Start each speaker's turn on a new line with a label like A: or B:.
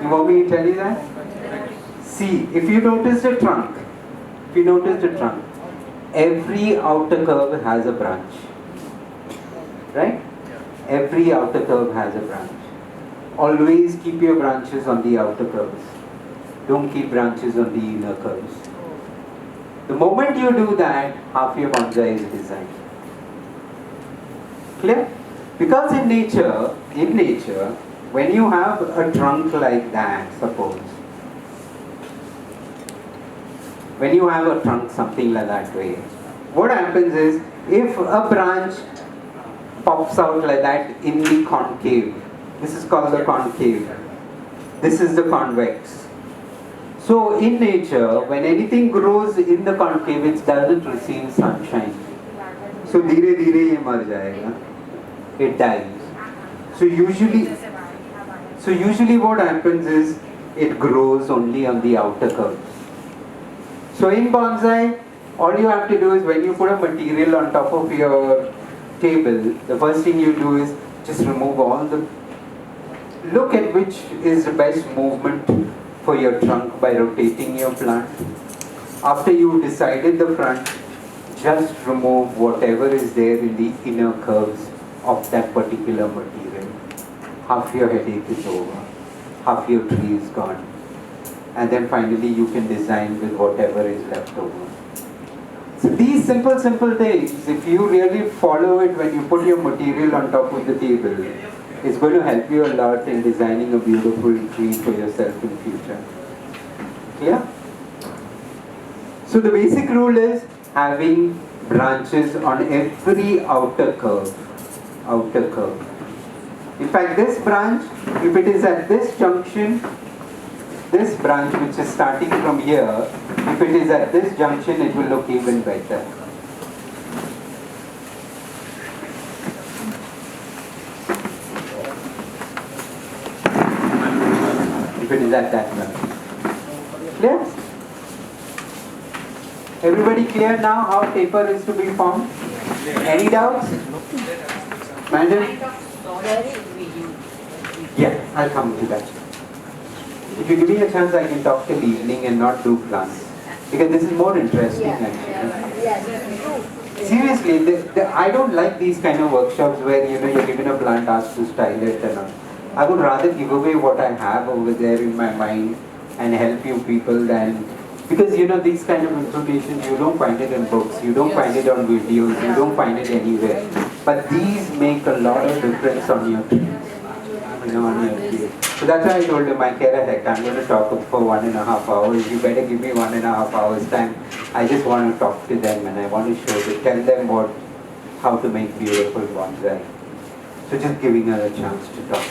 A: You want me to tell you that? See, if you notice the trunk, every outer curve has a branch. Right? Every outer curve has a branch. Always keep your branches on the outer curves. Don't keep branches on the inner curves. The moment you do that, half your bonsai is designed. Clear? Because in nature, when you have a trunk like that, suppose, when you have a trunk something like that way, what happens is, if a branch pops out like that in the concave, this is called the concave, this is the convex. So in nature, when anything grows in the concave, it doesn't receive sunshine. So धीरे धीरे ये मर जाएगा. It dies. So usually what happens is, it grows only on the outer curves. So in bonsai, all you have to do is, when you put a material on top of your table, the first thing you do is just remove all the... Look at which is the best movement for your trunk by rotating your plant. After you decided the front, just remove whatever is there in the inner curves of that particular material. Half your headache is over. Half your tree is gone. And then finally you can design with whatever is left over. So these simple things, if you really follow it when you put your material on top of the table, it's going to help you a lot in designing a beautiful tree for yourself in future. Yeah? So the basic rule is having branches on every outer curve. In fact, this branch, if it is at this junction, this branch which is starting from here, if it is at this junction, it will look even better. If it is at that junction. Clear? Everybody clear now how taper is to be formed? Any doubts? Madam? Yeah, I'll come to that. If you give me a chance, I can talk till evening and not do plants. Because this is more interesting actually. Seriously, I don't like these kind of workshops where you're given a plant, asked to style it and all. I would rather give away what I have over there in my mind and help you people than... Because these kind of information, you don't find it in books, you don't find it on videos, you don't find it anywhere. But these make a lot of difference on your trees. On your trees. So that's why I told him, I care a heck, I'm going to talk for 1.5 hours. You better give me 1.5 hours time. I just want to talk to them and I want to show them, tell them how to make beautiful bonsai. So just giving her a chance to talk.